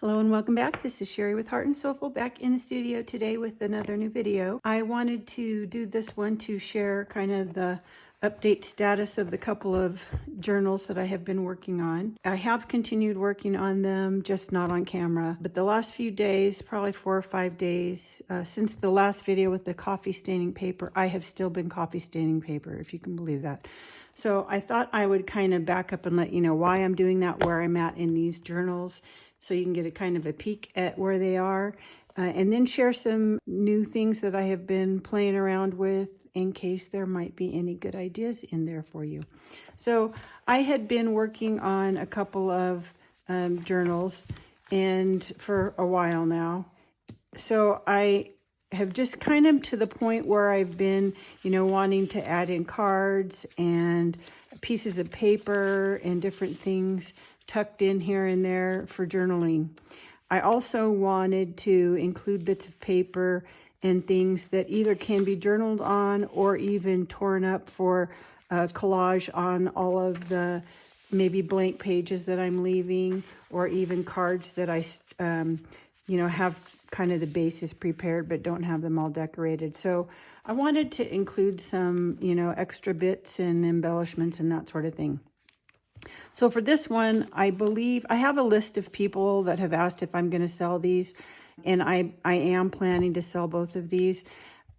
Hello and welcome back. This is Sherry with Heart and Soulful back in the studio today with another new video. I wanted to do this one to share kind of the update status of the couple of journals that I have been working on. I have continued working on them, just not on camera. But the last few days, probably 4 or 5 days, since the last video with the coffee staining paper, I have still been coffee staining paper, if you can believe that. So I thought I would kind of back up and let you know why I'm doing that, where I'm at in these journals, so you can get a kind of a peek at where they are, and then share some new things that I have been playing around with in case there might be any good ideas in there for you. So I had been working on a couple of journals and for a while now. So I have just kind of to the point where I've been, wanting to add in cards and pieces of paper and different things tucked in here and there for journaling. I also wanted to include bits of paper and things that either can be journaled on or even torn up for a collage on all of the maybe blank pages that I'm leaving, or even cards that I, have kind of the bases prepared but don't have them all decorated. So I wanted to include some, extra bits and embellishments and that sort of thing. So for this one, I believe I have a list of people that have asked if I'm going to sell these, and I am planning to sell both of these.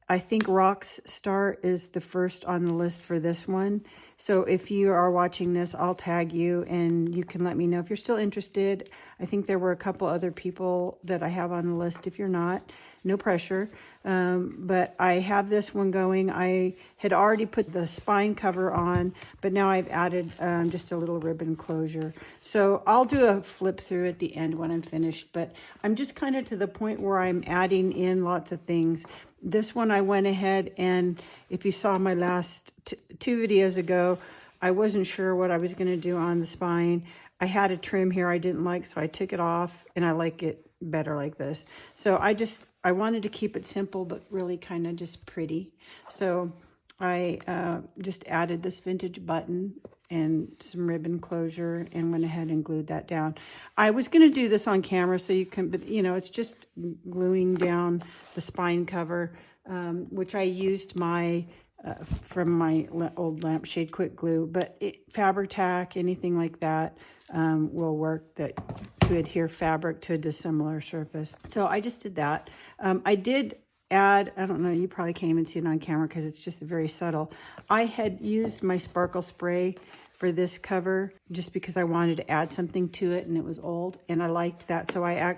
I think Rockstar is the first on the list for this one. So if you are watching this, I'll tag you and you can let me know if you're still interested. I think there were a couple other people that I have on the list. If you're not, no pressure. But I have this one going. I had already put the spine cover on, but now I've added just a little ribbon closure. So I'll do a flip through at the end when I'm finished, but I'm just kind of to the point where I'm adding in lots of things. This one I went ahead, and if you saw my last two videos ago, I wasn't sure what I was going to do on the spine. I had a trim here I didn't like, so I took it off, and I like it better like this. So I wanted to keep it simple, but really kind of just pretty. So I just added this vintage button and some ribbon closure and went ahead and glued that down. I was going to do this on camera so you can, but it's just gluing down the spine cover, which I used from my old lampshade quick glue, but fabric tack, anything like that will work to adhere fabric to a dissimilar surface. So I just did that. I did add, I don't know, you probably can't even see it on camera because it's just very subtle. I had used my sparkle spray for this cover just because I wanted to add something to it, and it was old and I liked that. So I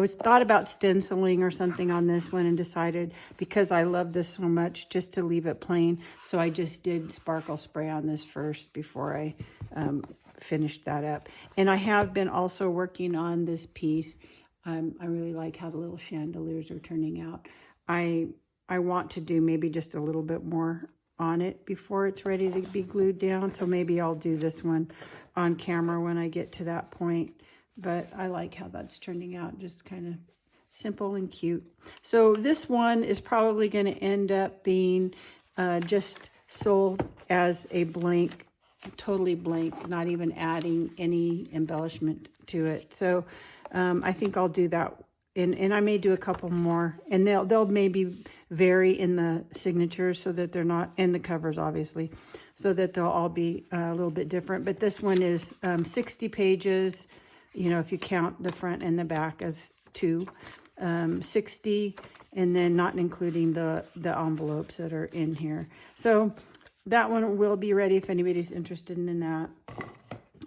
thought about stenciling or something on this one and decided, because I love this so much, just to leave it plain. So I just did sparkle spray on this first before I finished that up. And I have been also working on this piece. I really like how the little chandeliers are turning out. I want to do maybe just a little bit more on it before it's ready to be glued down. So maybe I'll do this one on camera when I get to that point. But I like how that's turning out, just kind of simple and cute. So this one is probably going to end up being just sold as a blank, totally blank, not even adding any embellishment to it. So I think I'll do that. And I may do a couple more, and they'll maybe vary in the signatures so that they're not, and the covers obviously, so that they'll all be a little bit different. But this one is 60 pages, if you count the front and the back as two, 60, and then not including the envelopes that are in here. So that one will be ready if anybody's interested in that.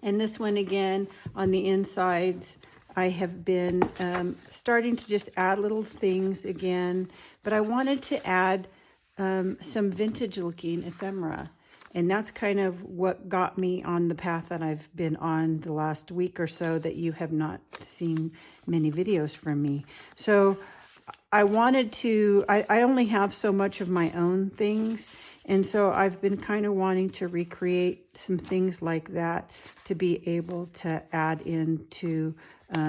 And this one again, on the insides, I have been starting to just add little things again, but I wanted to add some vintage looking ephemera. And that's kind of what got me on the path that I've been on the last week or so, that you have not seen many videos from me. So I wanted to, I only have so much of my own things. And so I've been kind of wanting to recreate some things like that to be able to add into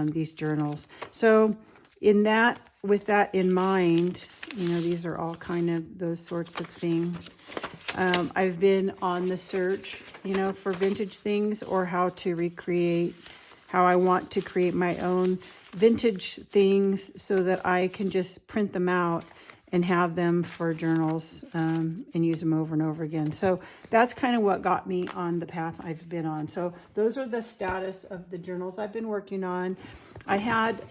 these journals. So with that in mind, these are all kind of those sorts of things. I've been on the search, for vintage things or how to recreate how I want to create my own vintage things so that I can just print them out and have them for journals and use them over and over again. So that's kind of what got me on the path I've been on. So those are the status of the journals I've been working on. I had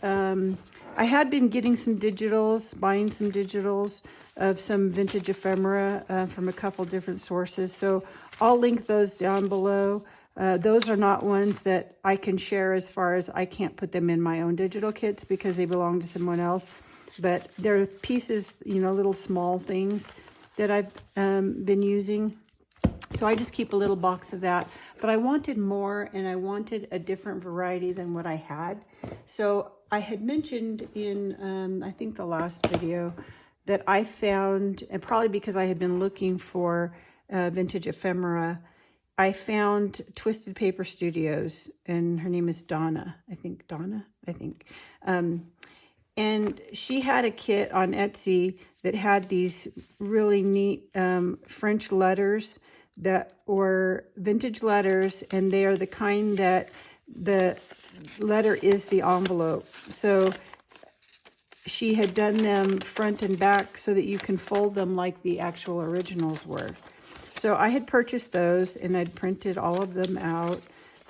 been getting some digitals, buying some digitals of some vintage ephemera from a couple different sources. So I'll link those down below. Those are not ones that I can share, as far as I can't put them in my own digital kits because they belong to someone else. But they're pieces, you know, little small things that I've been using. So I just keep a little box of that. But I wanted more, and I wanted a different variety than what I had. So I had mentioned in, I think the last video, that I found, and probably because I had been looking for vintage ephemera, I found Twisted Paper Studios, and her name is Donna. And she had a kit on Etsy that had these really neat French letters that were vintage letters, and they are the kind that the letter is the envelope. So she had done them front and back so that you can fold them like the actual originals were. So I had purchased those, and I'd printed all of them out,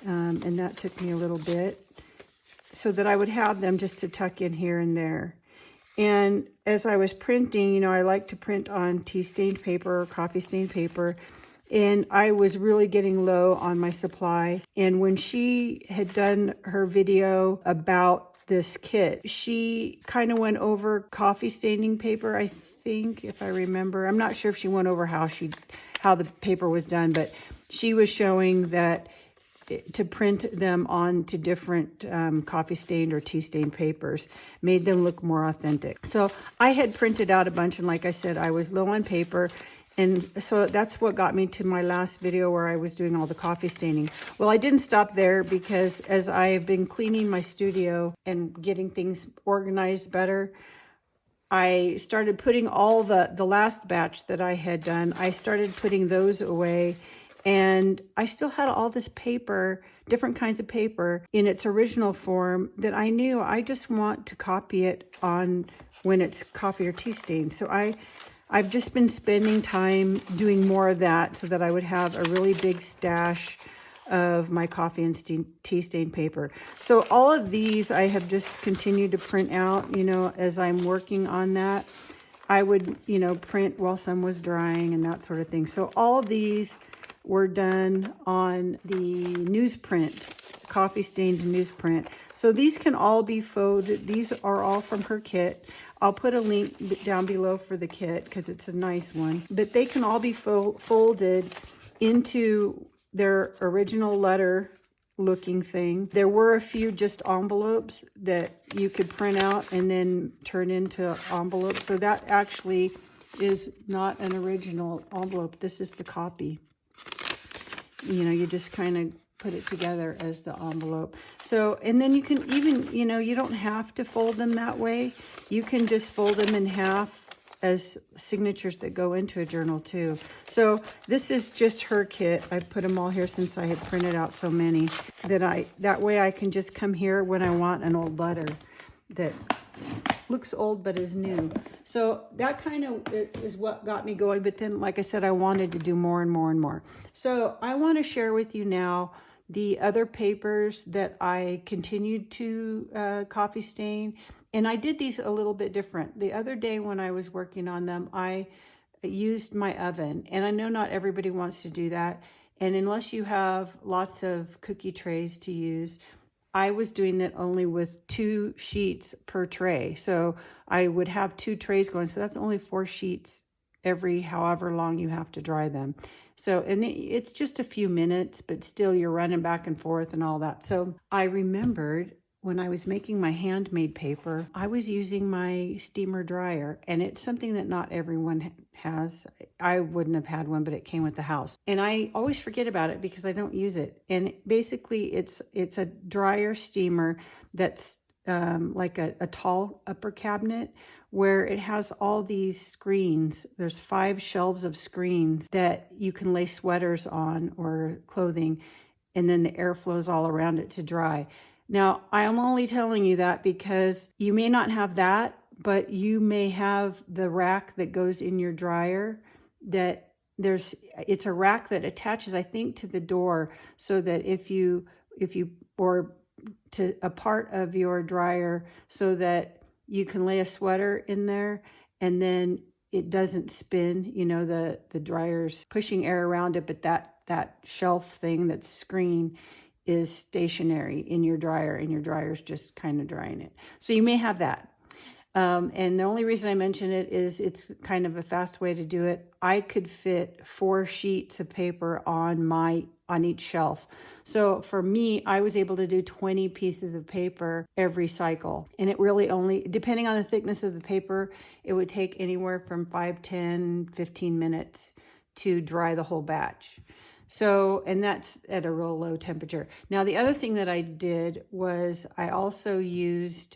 and that took me a little bit, so that I would have them just to tuck in here and there. And as I was printing, you know, I like to print on tea-stained paper or coffee-stained paper, and I was really getting low on my supply. And when she had done her video about this kit, she kind of went over coffee staining paper, I think, if I remember. I'm not sure if she went over how the paper was done, but she was showing that to print them onto different coffee stained or tea stained papers made them look more authentic. So I had printed out a bunch, and like I said, I was low on paper. And so that's what got me to my last video where I was doing all the coffee staining. Well, I didn't stop there, because as I have been cleaning my studio and getting things organized better, I started putting all the last batch that I had done, I started putting those away. And I still had all this paper, different kinds of paper in its original form, that I knew I just want to copy it on when it's coffee or tea stained. So I've just been spending time doing more of that so that I would have a really big stash of my coffee and tea stained paper. So all of these I have just continued to print out, you know, as I'm working on that. I would, you know, print while some was drying and that sort of thing. So all of these were done on the newsprint, coffee stained newsprint. So these can all be folded. These are all from her kit. I'll put a link down below for the kit because it's a nice one. But they can all be folded into their original letter looking thing. There were a few just envelopes that you could print out and then turn into envelopes. So that actually is not an original envelope. This is the copy. You know, you just kind of put it together as the envelope. So, and then you can even, you know, you don't have to fold them that way. You can just fold them in half as signatures that go into a journal too. So this is just her kit. I put them all here since I had printed out so many that way I can just come here when I want an old letter that looks old but is new. So that kind of is what got me going. But then, like I said, I wanted to do more and more and more. So I want to share with you now the other papers that I continued to coffee stain. And I did these a little bit different. The other day when I was working on them, I used my oven. And I know not everybody wants to do that. And unless you have lots of cookie trays to use, I was doing it only with 2 sheets per tray. So I would have 2 trays going. So that's only 4 sheets every however long you have to dry them. So, and it's just a few minutes, but still you're running back and forth and all that. So I remembered when I was making my handmade paper, I was using my steamer dryer, and it's something that not everyone has. I wouldn't have had one, but it came with the house. And I always forget about it because I don't use it. And basically it's a dryer steamer that's like a tall upper cabinet where it has all these screens. There's 5 shelves of screens that you can lay sweaters on or clothing, and then the air flows all around it to dry. Now, I'm only telling you that because you may not have that, but you may have the rack that goes in your dryer that it's a rack that attaches, I think, to the door, so that or to a part of your dryer so that you can lay a sweater in there and then it doesn't spin. You know, the dryer's pushing air around it, but that shelf thing, that screen, is stationary in your dryer, and your dryer's just kind of drying it. So you may have that. And the only reason I mention it is it's kind of a fast way to do it. I could fit 4 sheets of paper on each shelf. So for me, I was able to do 20 pieces of paper every cycle. And it really only, depending on the thickness of the paper, it would take anywhere from 5, 10, 15 minutes to dry the whole batch. So, and that's at a real low temperature. Now, the other thing that I did was I also used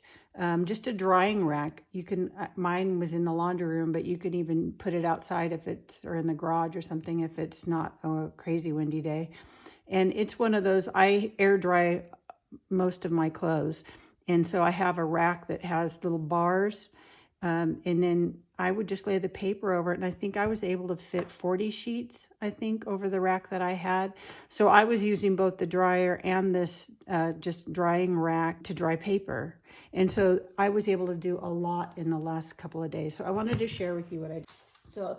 just a drying rack. You can, mine was in the laundry room, but you can even put it outside or in the garage or something if it's not a crazy windy day. And it's one of those, I air dry most of my clothes. And so I have a rack that has little bars. And then I would just lay the paper over it. And I think I was able to fit 40 sheets, I think, over the rack that I had. So I was using both the dryer and this just drying rack to dry paper. And so I was able to do a lot in the last couple of days. So I wanted to share with you what I did. So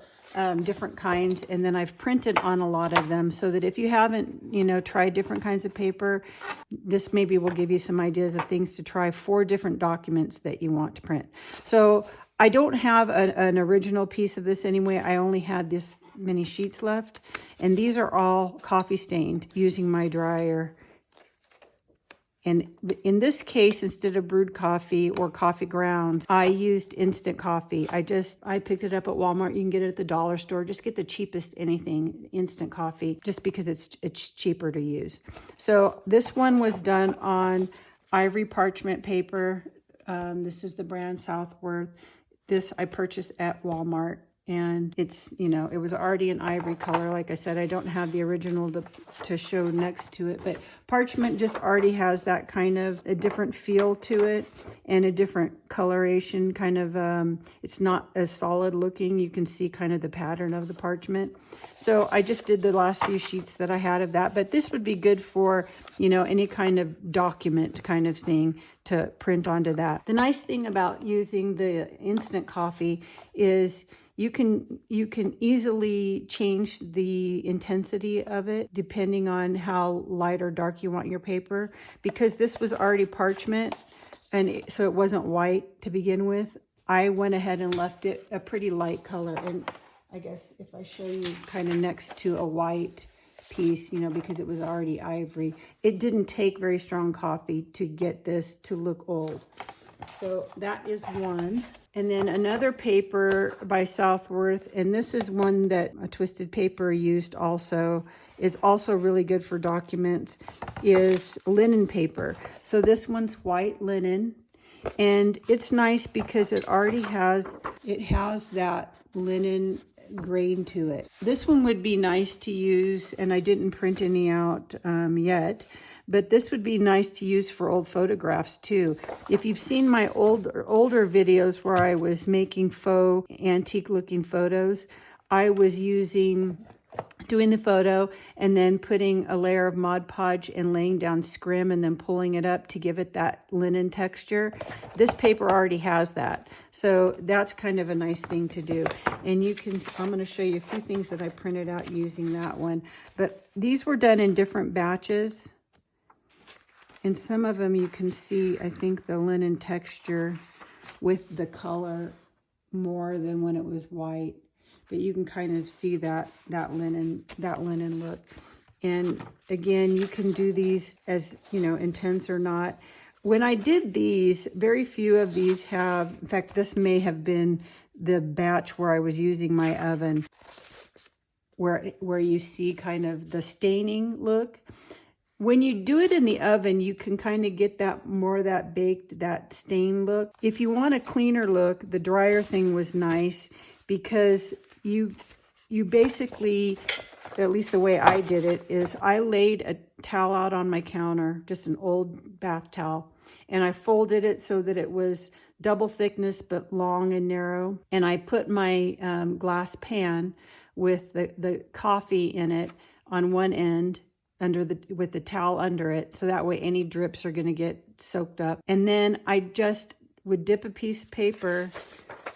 different kinds, and then I've printed on a lot of them so that if you haven't, tried different kinds of paper, this maybe will give you some ideas of things to try for different documents that you want to print. So I don't have an original piece of this anyway. I only had this many sheets left, and these are all coffee stained using my dryer. And in this case, instead of brewed coffee or coffee grounds, I used instant coffee. I picked it up at Walmart. You can get it at the dollar store. Just get the cheapest anything, instant coffee, just because it's cheaper to use. So this one was done on ivory parchment paper. This is the brand Southworth. This I purchased at Walmart. And it's, it was already an ivory color. Like I said, I don't have the original to show next to it, but parchment just already has that kind of a different feel to it and a different coloration kind of, it's not as solid looking. You can see kind of the pattern of the parchment. So I just did the last few sheets that I had of that, but this would be good for, any kind of document kind of thing to print onto that. The nice thing about using the instant coffee is you can easily change the intensity of it depending on how light or dark you want your paper. Because this was already parchment, and so it wasn't white to begin with, I went ahead and left it a pretty light color. And I guess if I show you kind of next to a white piece, because it was already ivory, it didn't take very strong coffee to get this to look old. So that is one. And then another paper by Southworth, and this is one that a twisted paper used also, is also really good for documents, is linen paper. So this one's white linen, and it's nice because it has that linen grain to it. This one would be nice to use, and I didn't print any out yet, but this would be nice to use for old photographs too. If you've seen my older videos where I was making faux antique looking photos, I was doing the photo and then putting a layer of Mod Podge and laying down scrim and then pulling it up to give it that linen texture. This paper already has that. So that's kind of a nice thing to do. And I'm going to show you a few things that I printed out using that one. But these were done in different batches. And some of them you can see, I think, the linen texture with the color more than when it was white. But you can kind of see that linen look. And again, you can do these as, intense or not. When I did these, very few of these have, in fact, this may have been the batch where I was using my oven, where you see kind of the staining look. When you do it in the oven, you can kind of get that baked, that stain look. If you want a cleaner look, the dryer thing was nice because you basically, at least the way I did it, is I laid a towel out on my counter, just an old bath towel. And I folded it so that it was double thickness but long and narrow. And I put my glass pan with the coffee in it on one end with the towel under it. So that way any drips are going to get soaked up. And then I just would dip a piece of paper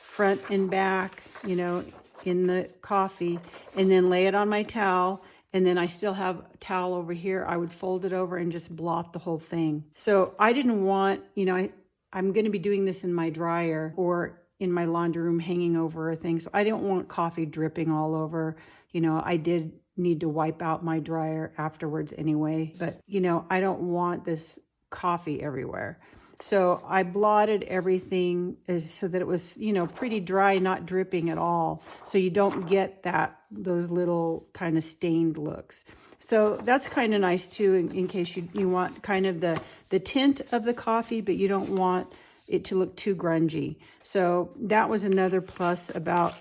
front and back, you know, in the coffee, and then lay it on my towel. And then I still have a towel over here. I would fold it over and just blot the whole thing. So I didn't want, you know, I'm going to be doing this in my dryer or in my laundry room hanging over things. So I don't want coffee dripping all over. You know, I did need to wipe out my dryer afterwards anyway. But, you know, I don't want this coffee everywhere. So I blotted everything so that it was, you know, pretty dry, not dripping at all. So you don't get those little kind of stained looks. So that's kind of nice too, in case you want kind of the tint of the coffee, but you don't want it to look too grungy. So that was another plus about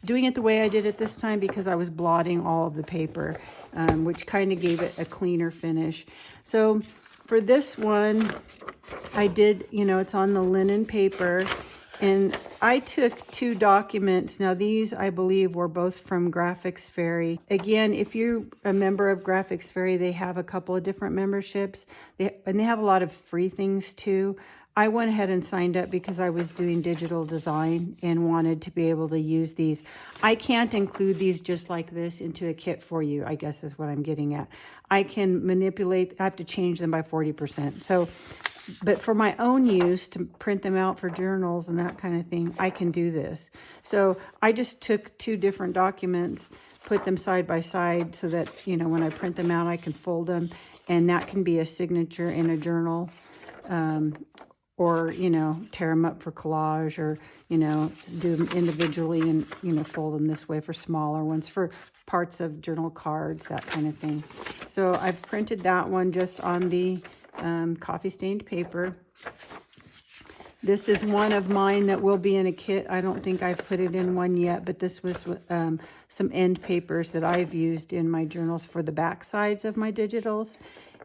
doing it the way I did it this time, because I was blotting all of the paper, which kind of gave it a cleaner finish. So for this one, I did, you know, it's on the linen paper, and I took 2 documents. Now these, I believe, were both from Graphics Fairy. Again, if you're a member of Graphics Fairy, they have a couple of different memberships, and they have a lot of free things too. I went ahead and signed up because I was doing digital design and wanted to be able to use these. I can't include these just like this into a kit for you, I guess is what I'm getting at. I can manipulate, I have to change them by 40%. So, but for my own use, to print them out for journals and that kind of thing, I can do this. So I just took 2 different documents, put them side by side so that, you know, when I print them out, I can fold them, and that can be a signature in a journal. Or, you know, tear them up for collage, or, you know, do them individually and, you know, fold them this way for smaller ones, for parts of journal cards, that kind of thing. So I've printed that one just on the coffee stained paper. This is one of mine that will be in a kit. I don't think I've put it in one yet, but this was some end papers that I've used in my journals for the back sides of my digitals.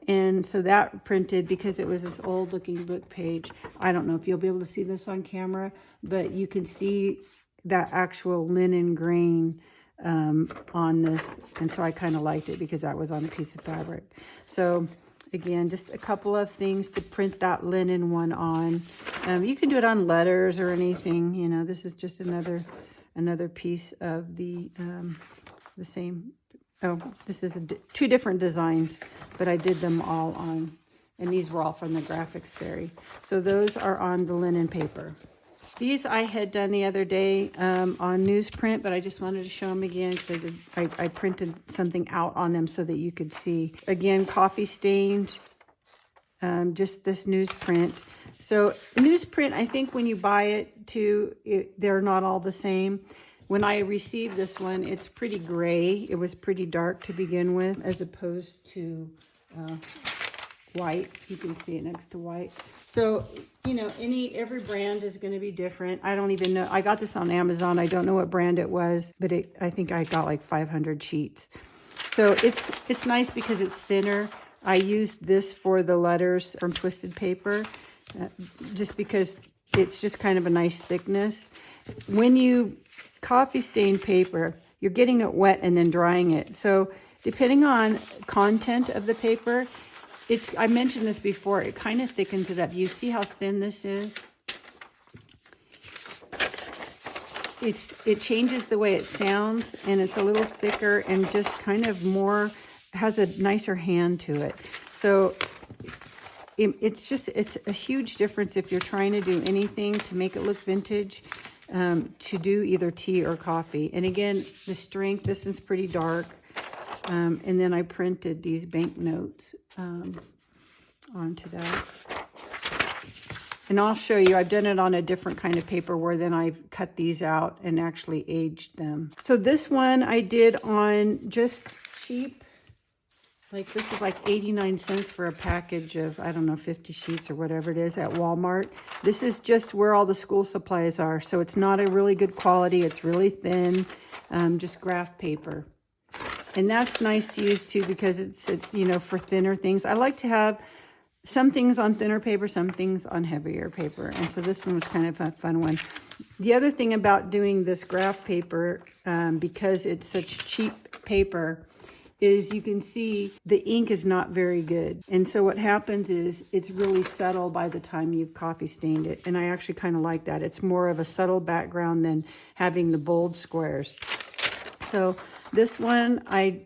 And so that printed, because it was this old looking book page. I don't know if you'll be able to see this on camera, but you can see that actual linen grain on this. And so I kind of liked it because that was on a piece of fabric. So again, just a couple of things to print that linen one on. You can do it on letters or anything. You know, this is just another piece of the same. Oh, this is 2 different designs, but I did them all on, and these were all from the Graphics Fairy. So those are on the linen paper. These I had done the other day on newsprint, but I just wanted to show them again because I printed something out on them so that you could see. Again, coffee stained, just this newsprint. So newsprint, I think when you buy it too, they're not all the same. When I received this one, it's pretty gray. It was pretty dark to begin with, as opposed to white. You can see it next to white. So, you know, every brand is going to be different. I don't even know. I got this on Amazon. I don't know what brand it was, but I think I got like 500 sheets. So it's nice because it's thinner. I used this for the letters from Twisted Paper, just because it's just kind of a nice thickness. When you coffee stained paper, you're getting it wet and then drying it. So depending on content of the paper, I mentioned this before, it kind of thickens it up. You see how thin this is? It changes the way it sounds, and it's a little thicker and just kind of more, has a nicer hand to it. So it's a huge difference if you're trying to do anything to make it look vintage, to do either tea or coffee. And again, the strength, this is pretty dark. And then I printed these banknotes onto that. And I'll show you, I've done it on a different kind of paper where then I've cut these out and actually aged them. So this one I did on just cheap. Like this is like 89 cents for a package of, I don't know, 50 sheets or whatever it is at Walmart. This is just where all the school supplies are. So it's not a really good quality. It's really thin, just graph paper. And that's nice to use too, because it's, you know, for thinner things. I like to have some things on thinner paper, some things on heavier paper. And so this one was kind of a fun one. The other thing about doing this graph paper, because it's such cheap paper, is you can see the ink is not very good. And so what happens is it's really subtle by the time you've coffee stained it. And I actually kind of like that. It's more of a subtle background than having the bold squares. So this one, I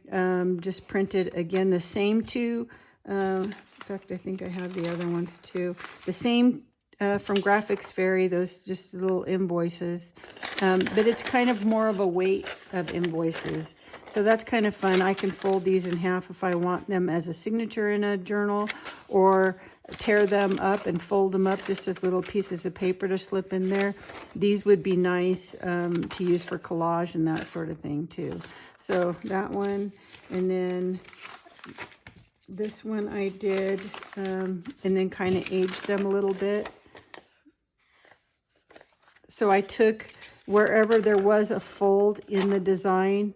just printed, again, the same two. In fact, I think I have the other ones too. The same from Graphics Fairy, those just little invoices. But it's kind of more of a weight of invoices. So that's kind of fun. I can fold these in half if I want them as a signature in a journal, or tear them up and fold them up just as little pieces of paper to slip in there. These would be nice to use for collage and that sort of thing too. So that one, and then this one I did, and then kind of aged them a little bit. So I took wherever there was a fold in the design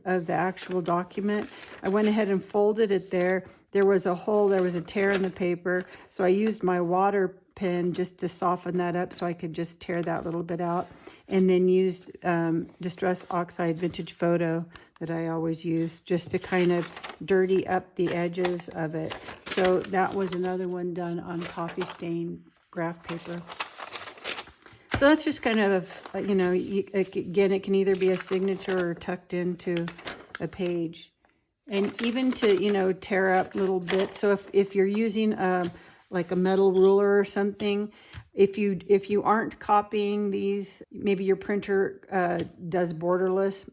of the actual document, I went ahead and folded it there. There was a hole, there was a tear in the paper, so I used my water pen just to soften that up so I could just tear that little bit out, and then used Distress Oxide Vintage Photo that I always use just to kind of dirty up the edges of it. So that was another one done on coffee stain graph paper. So that's just kind of, you know, again, it can either be a signature or tucked into a page. And even to, you know, tear up little bits. So if you're using like a metal ruler or something, if you aren't copying these, maybe your printer does borderless.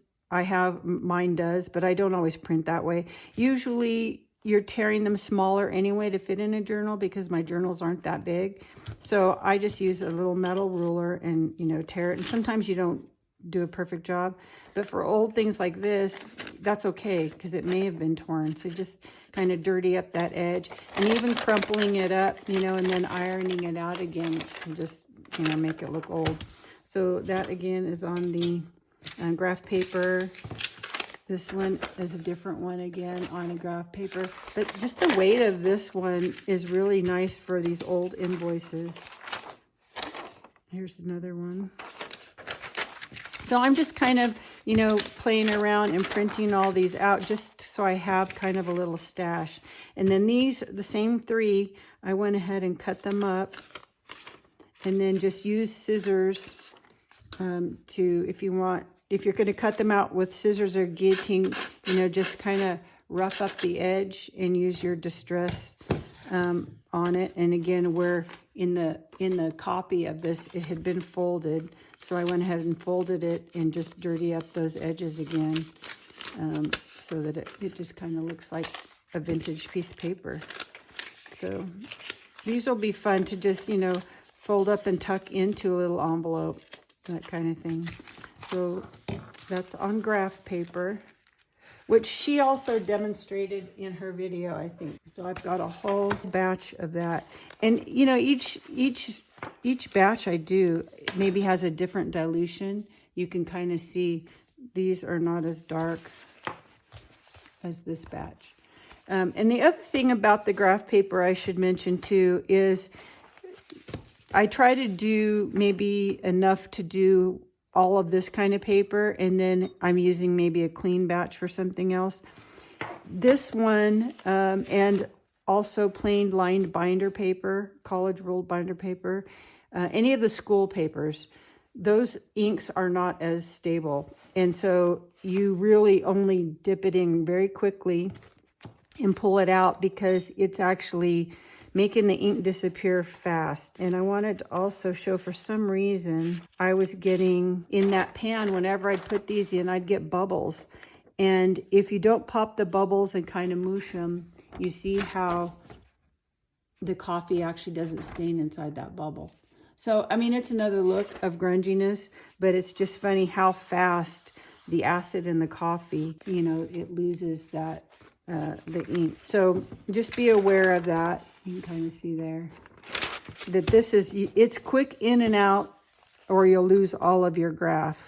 Mine does, but I don't always print that way. Usually you're tearing them smaller anyway to fit in a journal, because my journals aren't that big. So I just use a little metal ruler and, you know, tear it. And sometimes you don't do a perfect job, but for old things like this, that's okay, because it may have been torn. So just kind of dirty up that edge, and even crumpling it up, you know, and then ironing it out again and just, you know, make it look old. So that again is on the graph paper. This one is a different one again on a graph paper, but just the weight of this one is really nice for these old invoices. Here's another one. So I'm just kind of, you know, playing around and printing all these out just so I have kind of a little stash. And then these, the same three, I went ahead and cut them up, and then just use scissors if you're going to cut them out with scissors or guillotine, you know, just kind of rough up the edge and use your distress on it. And again, where in the copy of this, it had been folded. So I went ahead and folded it and just dirty up those edges again, so that it just kind of looks like a vintage piece of paper. So these will be fun to just, you know, fold up and tuck into a little envelope, that kind of thing. So that's on graph paper, which she also demonstrated in her video, I think. So I've got a whole batch of that. And, you know, each batch I do maybe has a different dilution. You can kind of see these are not as dark as this batch. And the other thing about the graph paper I should mention too is I try to do maybe enough to do all of this kind of paper, and then I'm using maybe a clean batch for something else. This one, and also plain lined binder paper, college ruled binder paper, any of the school papers, those inks are not as stable. And so you really only dip it in very quickly and pull it out, because it's actually making the ink disappear fast. And I wanted to also show, for some reason, I was getting in that pan, whenever I'd put these in, I'd get bubbles. And if you don't pop the bubbles and kind of moosh them, you see how the coffee actually doesn't stain inside that bubble. So, I mean, it's another look of grunginess, but it's just funny how fast the acid in the coffee, you know, it loses that, the ink. So just be aware of that. You can kind of see there that this is, it's quick in and out, or you'll lose all of your graph.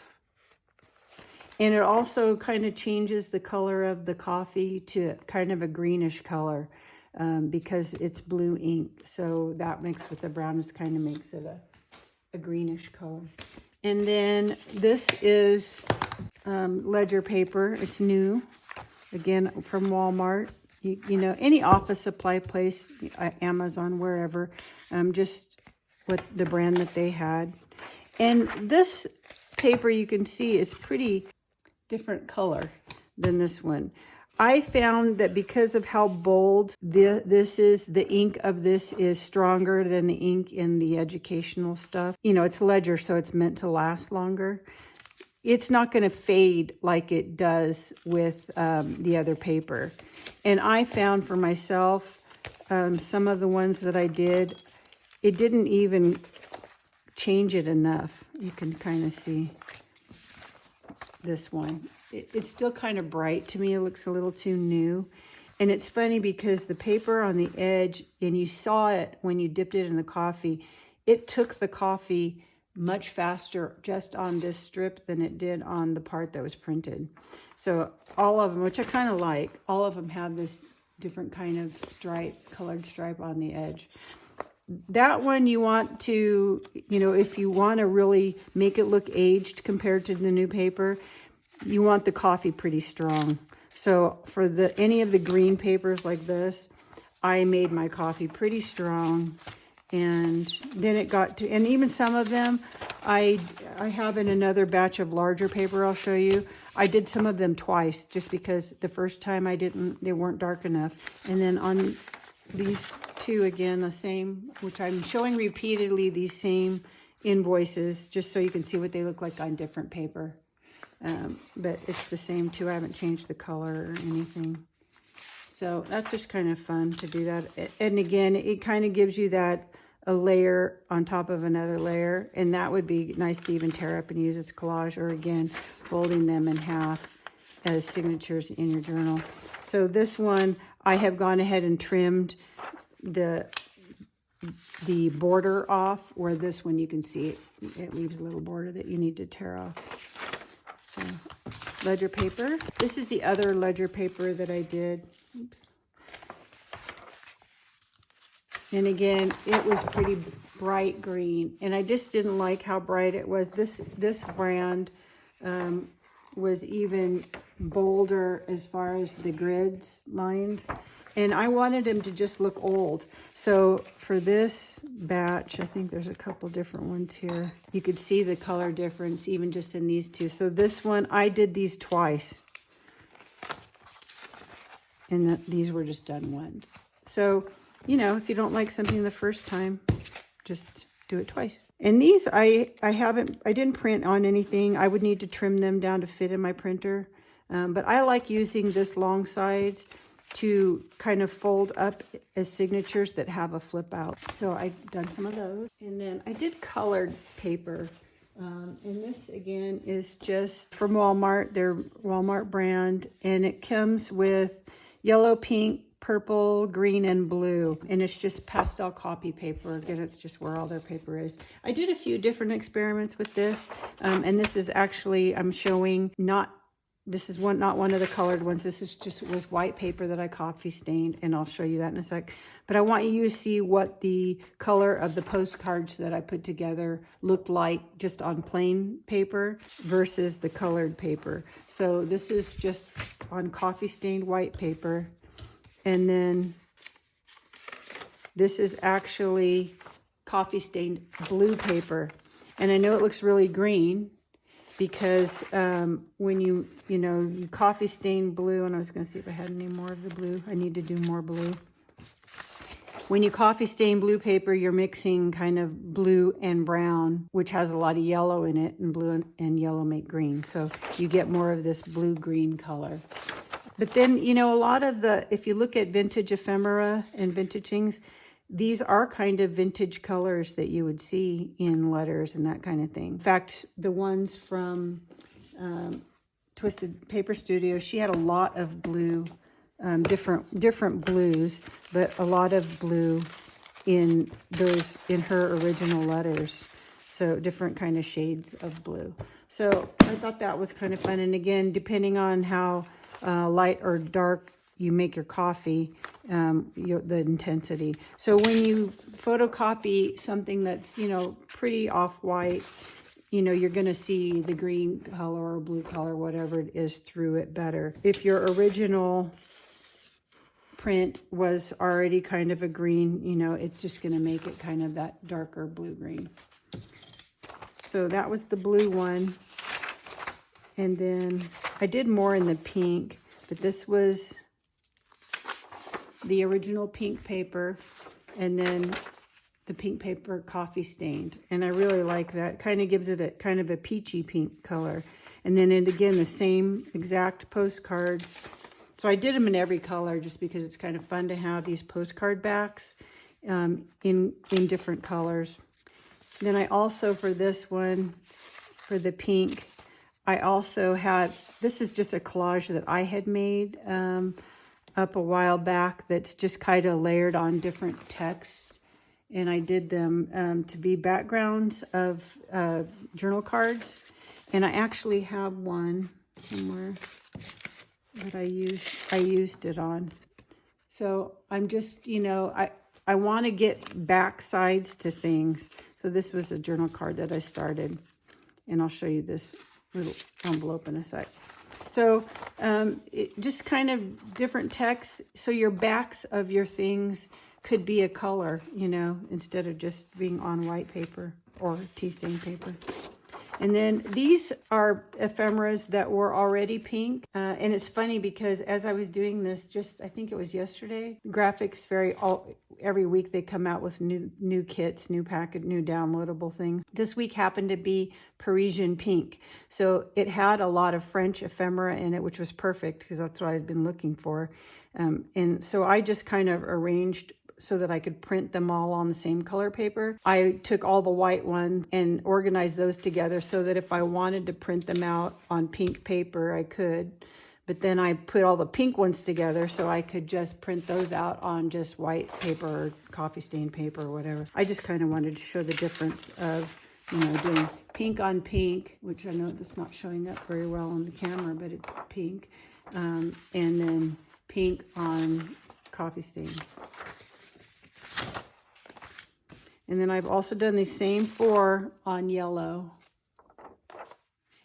And it also kind of changes the color of the coffee to kind of a greenish color because it's blue ink. So that mixed with the brown just kind of makes it a greenish color. And then this is ledger paper. It's new, again, from Walmart. You know, any office supply place, Amazon, wherever, just what the brand that they had. And this paper, you can see, it's pretty different color than this one. I found that because of how bold this is, the ink of this is stronger than the ink in the educational stuff. You know, it's ledger, so it's meant to last longer. It's not going to fade like it does with the other paper. And I found for myself, some of the ones that I did, it didn't even change it enough. You can kind of see this one. It's still kind of bright to me. It looks a little too new. And it's funny because the paper on the edge, and you saw it when you dipped it in the coffee, it took the coffee much faster just on this strip than it did on the part that was printed. So all of them, which I kind of like, all of them have this different kind of stripe, colored stripe on the edge. That one you want to, you know, if you want to really make it look aged compared to the new paper, you want the coffee pretty strong. So for any of the green papers like this, I made my coffee pretty strong. And then it got to, and even some of them, I have in another batch of larger paper I'll show you. I did some of them twice just because the first time I didn't, they weren't dark enough. And then on these two, again, the same, which I'm showing repeatedly, these same invoices, just so you can see what they look like on different paper. But it's the same too. I haven't changed the color or anything. So that's just kind of fun to do that. And again, it kind of gives you that a layer on top of another layer. And that would be nice to even tear up and use as collage, or again, folding them in half as signatures in your journal. So this one, I have gone ahead and trimmed the border off, where this one you can see it leaves a little border that you need to tear off. So ledger paper. This is the other ledger paper that I did. Oops. And again, it was pretty bright green, and I just didn't like how bright it was. This brand was even bolder as far as the grids lines, and I wanted them to just look old. So for this batch, I think there's a couple different ones here. You could see the color difference even just in these two. So this one, I did these twice, and these were just done once. So, you know, if you don't like something the first time, just do it twice. And these, I didn't print on anything. I would need to trim them down to fit in my printer. But I like using this long side to kind of fold up as signatures that have a flip out. So I've done some of those. And then I did colored paper. And this again is just from Walmart, their Walmart brand. And it comes with yellow, pink, purple, green, and blue. And it's just pastel copy paper. Again, it's just where all their paper is. I did a few different experiments with this. And this is actually, I'm showing this is not one of the colored ones. This is just was white paper that I coffee stained, and I'll show you that in a sec. But I want you to see what the color of the postcards that I put together looked like just on plain paper versus the colored paper. So this is just on coffee stained white paper. And then this is actually coffee stained blue paper. And I know it looks really green, because when you coffee stain blue, and I was going to see if I had any more of the blue. I need to do more blue. When you coffee stain blue paper, you're mixing kind of blue and brown, which has a lot of yellow in it, and blue and yellow make green. So you get more of this blue-green color. But then, you know, a lot of if you look at vintage ephemera and vintage things, these are kind of vintage colors that you would see in letters and that kind of thing. In fact, the ones from Twisted Paper Studio, she had a lot of blue, different blues, but a lot of blue in her original letters. So different kind of shades of blue. So I thought that was kind of fun. And again, depending on how light or dark you make your coffee, the intensity. So when you photocopy something that's, pretty off-white, you're going to see the green color or blue color, whatever it is, through it better. If your original print was already kind of a green, it's just going to make it kind of that darker blue-green. So that was the blue one. And then I did more in the pink, but this was the original pink paper, and then the pink paper coffee stained. And I really like that. Kind of gives it a kind of a peachy pink color. And then again, the same exact postcards. So I did them in every color just because it's kind of fun to have these postcard backs in different colors. Then I also, for this one, for the pink, I also had, this is just a collage that I had made up a while back that's just kind of layered on different texts. And I did them to be backgrounds of journal cards. And I actually have one somewhere that I used it on. So I'm just, I want to get back sides to things. So this was a journal card that I started. And I'll show you this little envelope in a sec. So it just kind of different text. So your backs of your things could be a color, instead of just being on white paper or tea stain paper. And then these are ephemeras that were already pink. And it's funny because as I was doing this, I think it was yesterday, graphics every week they come out with new kits, new packet, new downloadable things. This week happened to be Parisian pink. So it had a lot of French ephemera in it, which was perfect because that's what I'd been looking for. And so I just kind of arranged so that I could print them all on the same color paper. I took all the white ones and organized those together so that if I wanted to print them out on pink paper, I could. But then I put all the pink ones together so I could just print those out on just white paper or coffee stain paper or whatever. I just kind of wanted to show the difference of, doing pink on pink, which I know that's not showing up very well on the camera, but it's pink. And then pink on coffee stain. And then I've also done the same 4 on yellow.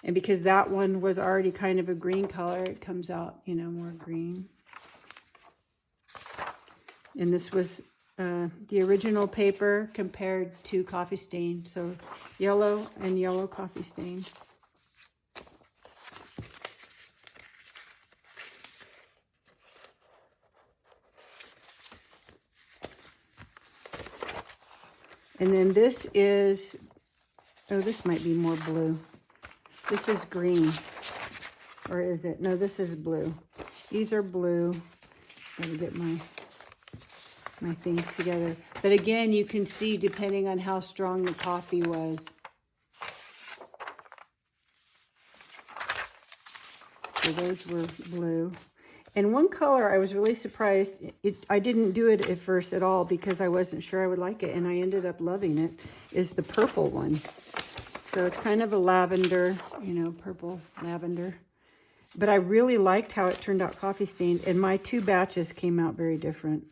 And because that one was already kind of a green color, it comes out, more green. And this was the original paper compared to coffee stain. So yellow and yellow coffee stain. And then this is, this might be more blue. This is green, or is it? No, this is blue. These are blue. Let me get my things together. But again, you can see depending on how strong the coffee was. So those were blue. And one color, I was really surprised. I didn't do it at first at all because I wasn't sure I would like it, and I ended up loving it, is the purple one. So it's kind of a lavender, purple lavender. But I really liked how it turned out coffee stained, and my 2 batches came out very different.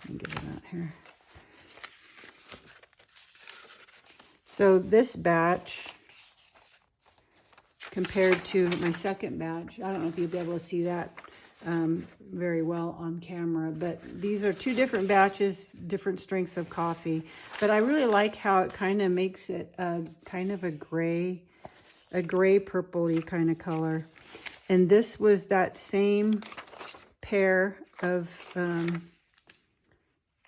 Let me get it out here. So this batch compared to my second batch, I don't know if you'll be able to see that very well on camera, but these are 2 different batches, different strengths of coffee. But I really like how it kind of makes it kind of a gray purpley kind of color. And this was that same pair of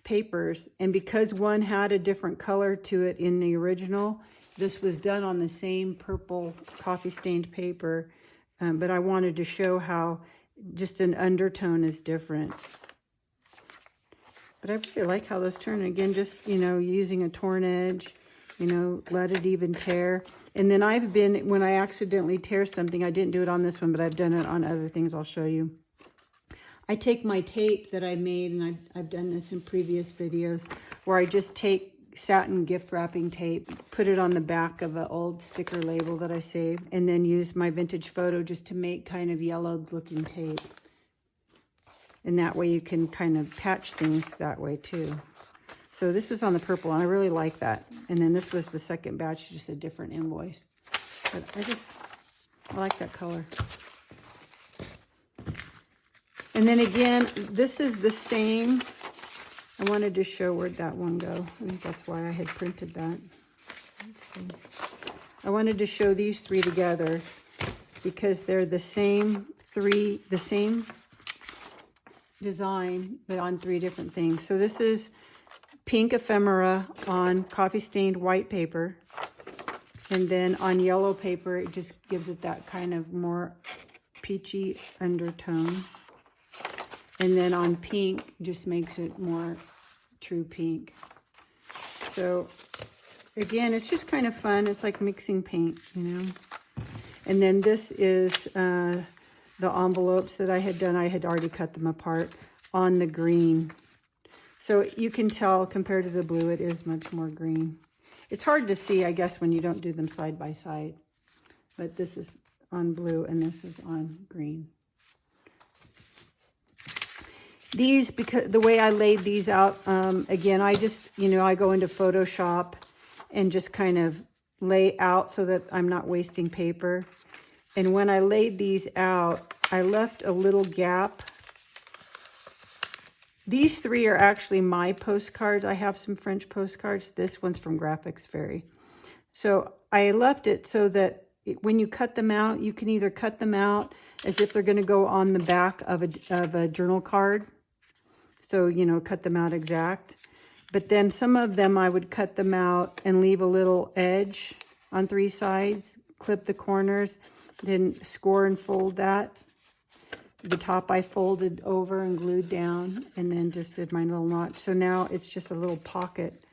papers, and because one had a different color to it in the original, this was done on the same purple coffee stained paper, but I wanted to show how just an undertone is different. But I really like how those turn. Again, just, using a torn edge, let it even tear. And then when I accidentally tear something, I didn't do it on this one, but I've done it on other things I'll show you. I take my tape that I made, and I've done this in previous videos, where I just take satin gift wrapping tape, put it on the back of an old sticker label that I saved, and then used my vintage photo just to make kind of yellowed looking tape. And that way you can kind of patch things that way too. So this is on the purple, and I really like that. And then this was the second batch, just a different invoice. But I like that color. And then again, this is the same. I wanted to show where'd that one go. I think that's why I had printed that. Let's see. I wanted to show these three together because they're the same design, but on three different things. So this is pink ephemera on coffee stained white paper. And then on yellow paper, it just gives it that kind of more peachy undertone. And then on pink, just makes it more true pink. So again, it's just kind of fun. It's like mixing paint, you know. And then this is the envelopes that I had done. I had already cut them apart on the green. So you can tell compared to the blue, it is much more green. It's hard to see, I guess, when you don't do them side by side. But this is on blue and this is on green. These, because the way I laid these out, again, I just, I go into Photoshop and just kind of lay out so that I'm not wasting paper. And when I laid these out, I left a little gap. These three are actually my postcards. I have some French postcards. This one's from Graphics Fairy. So I left it so that when you cut them out, you can either cut them out as if they're going to go on the back of a journal card. So, cut them out exact. But then some of them I would cut them out and leave a little edge on three sides, clip the corners, then score and fold that. The top I folded over and glued down, and then just did my little notch. So now it's just a little pocket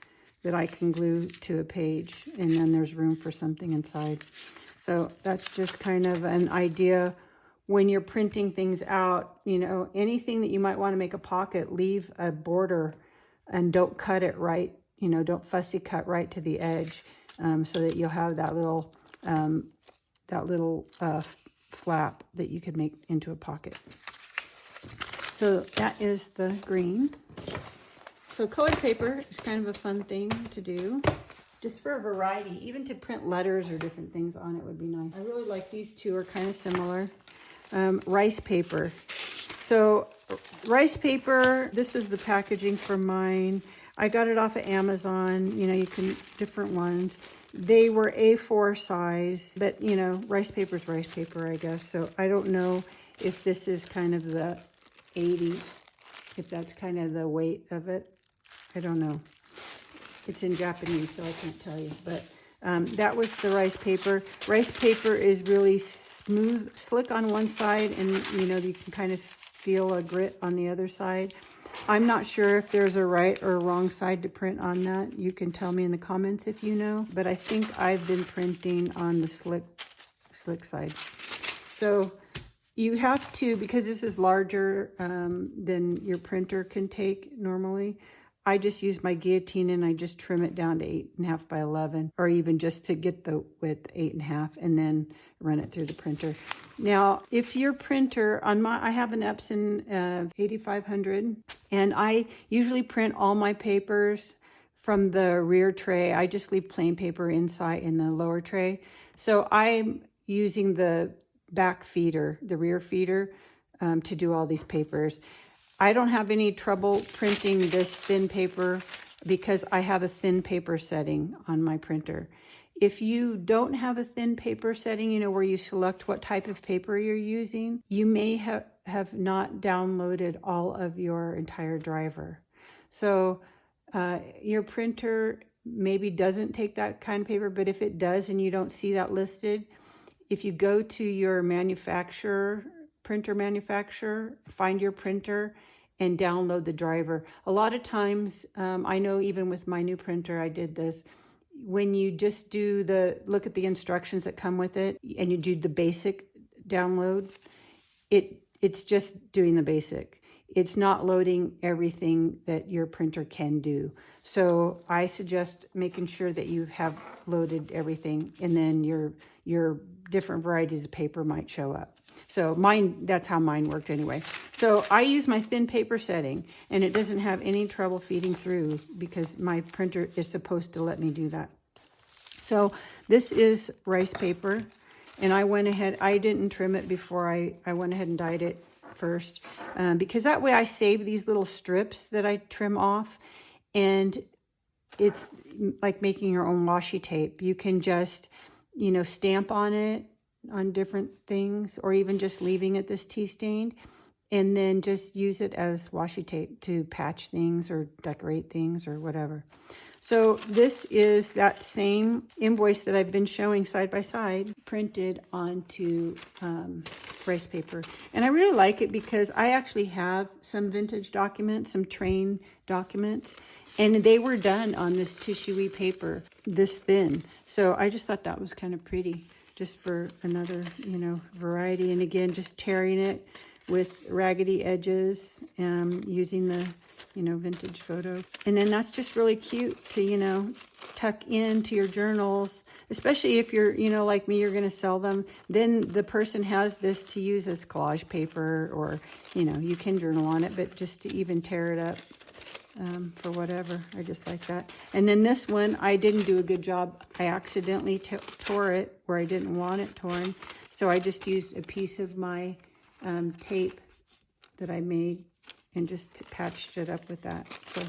that I can glue to a page, and then there's room for something inside. So that's just kind of an idea. When you're printing things out, anything that you might want to make a pocket, leave a border and don't cut it right. Don't fussy cut right to the edge, so that you'll have that little flap that you could make into a pocket. So that is the green. So colored paper is kind of a fun thing to do, just for a variety. Even to print letters or different things on it would be nice. I really like these two, are kind of similar. Rice paper. So rice paper, this is the packaging for mine. I got it off of Amazon. You can, different ones. They were A4 size, but rice paper is rice paper, I guess. So I don't know if this is kind of the 80, if that's kind of the weight of it. I don't know. It's in Japanese, so I can't tell you. But that was the rice paper. Rice paper is really smooth, slick on one side, and you can kind of feel a grit on the other side. I'm not sure if there's a right or wrong side to print on that. You can tell me in the comments if you know, but I think I've been printing on the slick side. So you have to, because this is larger than your printer can take normally, I just use my guillotine and I just trim it down to 8.5 by 11, or even just to get the width 8.5, and then run it through the printer. Now, if your printer, I have an Epson 8500, and I usually print all my papers from the rear tray. I just leave plain paper inside in the lower tray. So I'm using the back feeder, the rear feeder, to do all these papers. I don't have any trouble printing this thin paper because I have a thin paper setting on my printer. If you don't have a thin paper setting, where you select what type of paper you're using, you may have not downloaded all of your entire driver. So your printer maybe doesn't take that kind of paper, but if it does and you don't see that listed, if you go to your printer manufacturer, find your printer and download the driver. A lot of times, I know even with my new printer, I did this. When you just look at the instructions that come with it, and you do the basic download, it's just doing the basic. it's not loading everything that your printer can do. So I suggest making sure that you have loaded everything, and then your different varieties of paper might show up. So mine, that's how mine worked anyway. So I use my thin paper setting, and it doesn't have any trouble feeding through because my printer is supposed to let me do that. So this is rice paper, and I went ahead, I didn't trim it before I went ahead and dyed it first, because that way I save these little strips that I trim off, and it's like making your own washi tape. You can just, you know, stamp on it on different things, or even just leaving it this tea stained, and then just use it as washi tape to patch things or decorate things or whatever. So this is that same invoice that I've been showing side by side, printed onto rice paper. And I really like it because I actually have some vintage documents, some train documents, and they were done on this tissue-y paper, this thin. So I just thought that was kind of pretty, just for another, you know, variety. And again, just tearing it with raggedy edges, using the, you know, vintage photo. And then that's just really cute to, you know, tuck into your journals, especially if you're, you know, like me, you're going to sell them. Then the person has this to use as collage paper, or, you know, you can journal on it, but just to even tear it up for whatever. I just like that. And then this one, I didn't do a good job. I accidentally tore it where I didn't want it torn. So I just used a piece of my tape that I made and just patched it up with that. So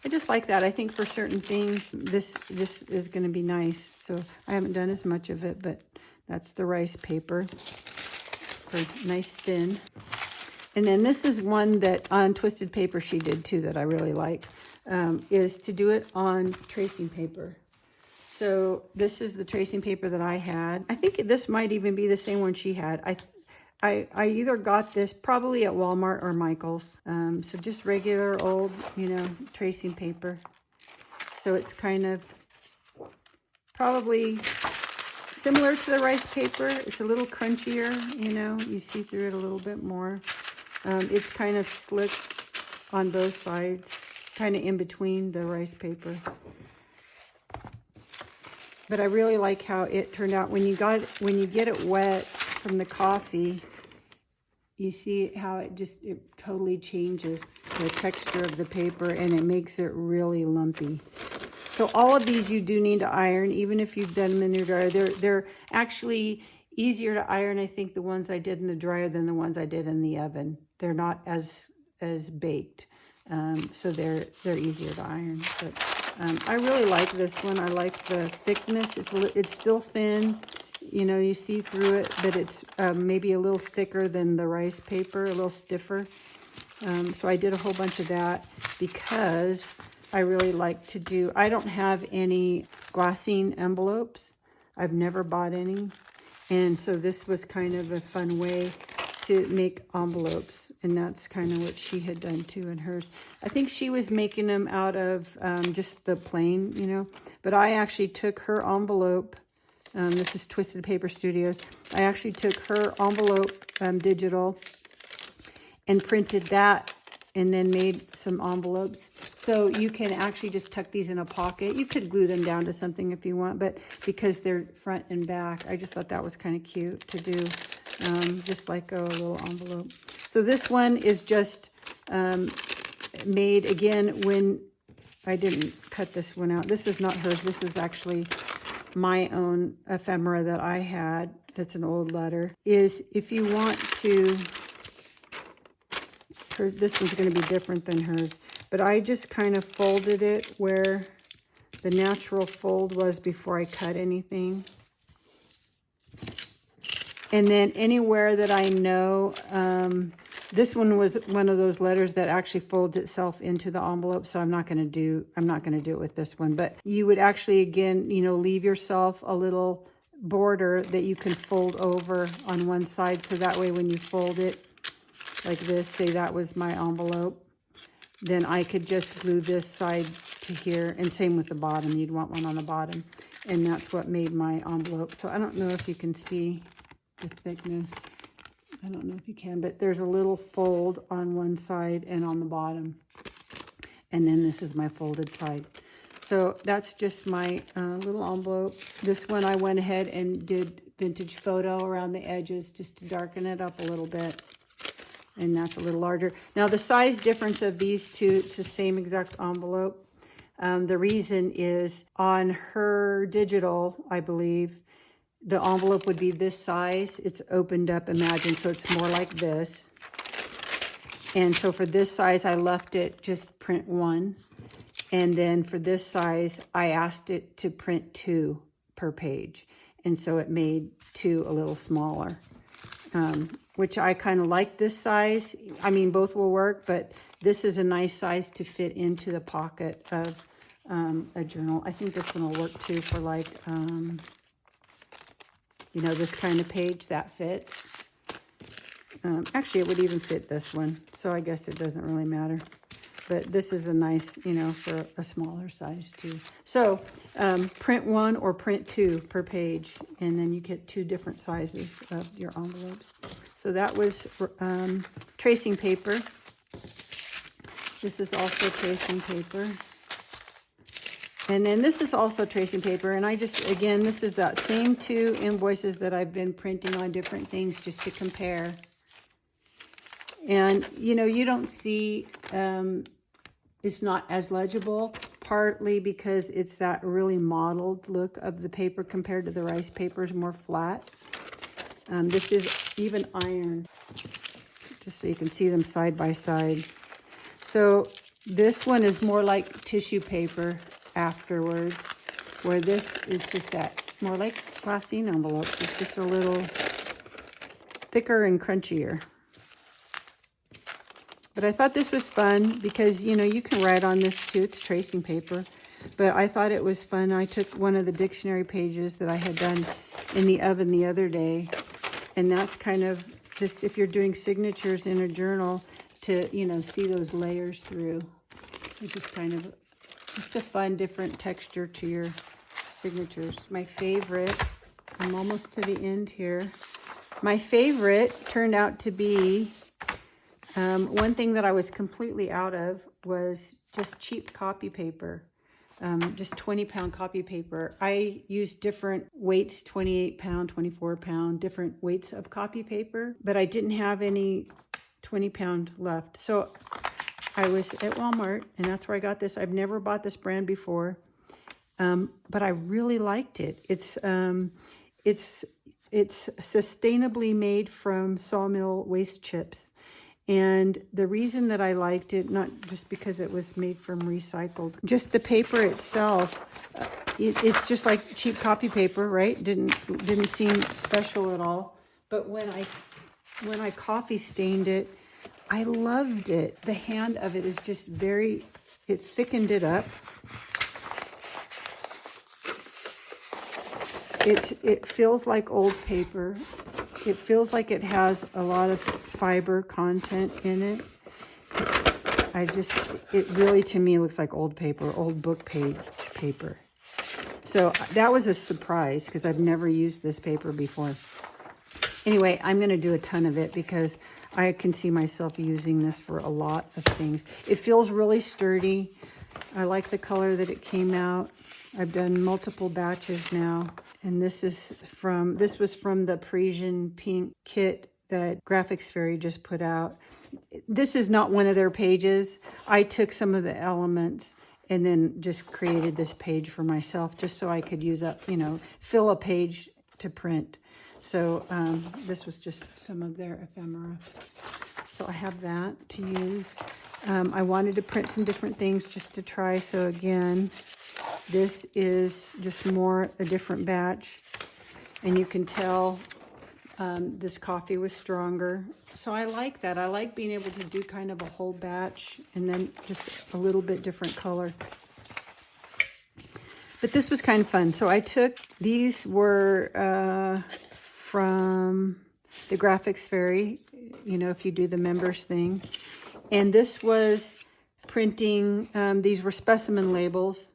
I just like that. I think for certain things, this is going to be nice. So I haven't done as much of it, but that's the rice paper for nice thin. And then this is one that on twisted paper she did too that I really like, is to do it on tracing paper. So this is the tracing paper that I had. I think this might even be the same one she had. I either got this probably at Walmart or Michael's. So just regular old, you know, tracing paper. So it's kind of probably similar to the rice paper. It's a little crunchier, you know, you see through it a little bit more. It's kind of slick on both sides, kind of in between the rice paper. But I really like how it turned out. When you get it wet from the coffee, you see how it totally changes the texture of the paper, and it makes it really lumpy. So all of these you do need to iron, even if you've done them in your dryer. They're actually easier to iron, I think, the ones I did in the dryer than the ones I did in the oven. They're not as baked, so they're easier to iron. But I really like this one. I like the thickness. It's still thin. You know, you see through it, but it's maybe a little thicker than the rice paper, a little stiffer. So I did a whole bunch of that because I really like to do, I don't have any glassine envelopes. I've never bought any. And so this was kind of a fun way to make envelopes. And that's kind of what she had done too in hers. I think she was making them out of just the plain, you know. But I actually took her envelope. This is Twisted Paper Studios. I actually took her envelope digital and printed that, and then made some envelopes. So you can actually just tuck these in a pocket. You could glue them down to something if you want, but because they're front and back, I just thought that was kind of cute to do, just like a little envelope. So this one is just made, again, when I didn't cut this one out. This is not hers. This is actually my own ephemera that I had. That's an old letter. Is if you want to, this one's going to be different than hers, but I just kind of folded it where the natural fold was before I cut anything. And then anywhere that I know, this one was one of those letters that actually folds itself into the envelope, so I'm not going to do it with this one. But you would actually, again, you know, leave yourself a little border that you can fold over on one side, so that way when you fold it like this, say that was my envelope, then I could just glue this side to here, and same with the bottom. You'd want one on the bottom, and that's what made my envelope. So I don't know if you can see the thickness. I don't know if you can, but there's a little fold on one side and on the bottom. And then this is my folded side. So that's just my little envelope. This one I went ahead and did vintage photo around the edges just to darken it up a little bit. And that's a little larger. Now the size difference of these two, it's the same exact envelope. The reason is on her digital, I believe, the envelope would be this size. It's opened up, imagine, so it's more like this. And so for this size, I left it just print 1. And then for this size, I asked it to print 2 per page. And so it made 2 a little smaller, which I kind of like this size. I mean, both will work, but this is a nice size to fit into the pocket of a journal. I think this one will work too for like, you know, this kind of page that fits. Actually, it would even fit this one, so I guess it doesn't really matter. But this is a nice, you know, for a smaller size too. So print 1 or print 2 per page, and then you get 2 different sizes of your envelopes. So that was tracing paper. This is also tracing paper. And then this is also tracing paper, and I just, again, this is that same 2 invoices that I've been printing on different things just to compare. And, you know, you don't see, it's not as legible, partly because it's that really mottled look of the paper compared to the rice paper is more flat. This is even ironed, just so you can see them side by side. So this one is more like tissue paper afterwards, where this is just that, more like glassine envelopes. It's just a little thicker and crunchier. But I thought this was fun because, you know, you can write on this too. It's tracing paper. But I thought it was fun. I took one of the dictionary pages that I had done in the oven the other day. And that's kind of just if you're doing signatures in a journal to, you know, see those layers through. It's just kind of just a fun, different texture to your signatures. My favorite, I'm almost to the end here. My favorite turned out to be... one thing that I was completely out of was just cheap copy paper, just 20-pound copy paper. I used different weights, 28-pound, 24-pound, different weights of copy paper, but I didn't have any 20-pound left. So I was at Walmart, and that's where I got this. I've never bought this brand before, but I really liked it. It's sustainably made from sawmill waste chips. And the reason that I liked it, not just because it was made from recycled, just the paper itself, it's just like cheap copy paper, right? Didn't seem special at all. But when I coffee stained it, I loved it. The hand of it is just very, it thickened it up. It feels like old paper. It feels like it has a lot of fiber content in it. It really, to me, looks like old paper, old book page paper. So that was a surprise because I've never used this paper before. Anyway, I'm going to do a ton of it because I can see myself using this for a lot of things. It feels really sturdy. I like the color that it came out. I've done multiple batches now. And this was from the Parisian pink kit that Graphics Fairy just put out. This is not one of their pages. I took some of the elements and then just created this page for myself just so I could use up, you know, fill a page to print. So this was just some of their ephemera. So I have that to use. I wanted to print some different things just to try. So again, this is just more a different batch. And you can tell this coffee was stronger. So I like that. I like being able to do kind of a whole batch and then just a little bit different color. But this was kind of fun. So I took, these were from the Graphics Fairy, you know, if you do the members thing. And this was printing, these were specimen labels.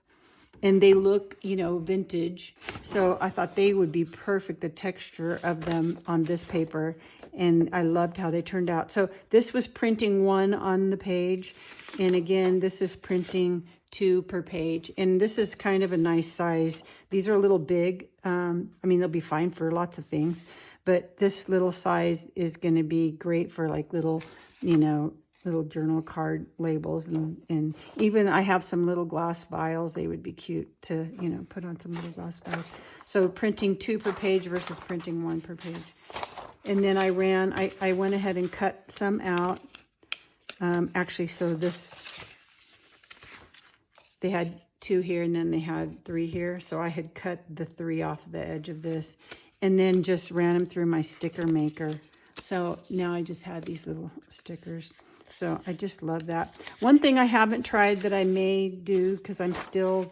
and they look, you know, vintage. So I thought they would be perfect, the texture of them on this paper. And I loved how they turned out. So this was printing 1 on the page. And again, this is printing 2 per page. And this is kind of a nice size. These are a little big. I mean, they'll be fine for lots of things. But this little size is going to be great for like little, you know, little journal card labels, and even I have some little glass vials. They would be cute to, you know, put on some little glass vials. So printing 2 per page versus printing 1 per page. And then I went ahead and cut some out. Actually, so this, they had 2 here and then they had 3 here. So I had cut the 3 off the edge of this and then just ran them through my sticker maker. So now I just have these little stickers. So I just love that. One thing I haven't tried that I may do, because I'm still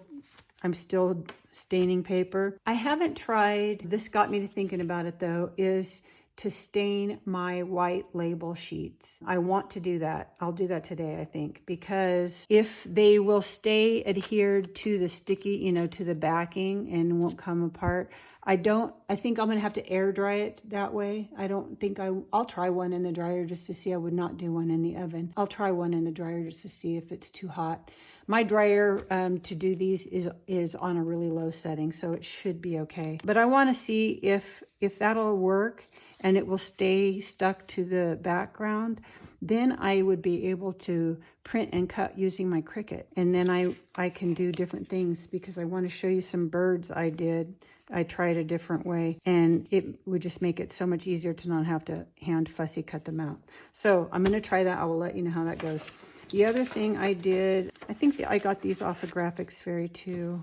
staining paper. I haven't tried, this got me to thinking about it though, is to stain my white label sheets. I want to do that. I'll do that today, I think, because if they will stay adhered to the sticky, you know, to the backing and won't come apart, I think I'm gonna have to air dry it that way. I'll try one in the dryer just to see. I would not do one in the oven. I'll try one in the dryer just to see if it's too hot. My dryer to do these is on a really low setting, so it should be okay. But I wanna see if that'll work and it will stay stuck to the background. Then I would be able to print and cut using my Cricut. And then I can do different things, because I wanna show you some birds I did. I tried a different way, and it would just make it so much easier to not have to hand fussy cut them out. So I'm gonna try that. I will let you know how that goes. The other thing I did, I think I got these off of Graphics Fairy too,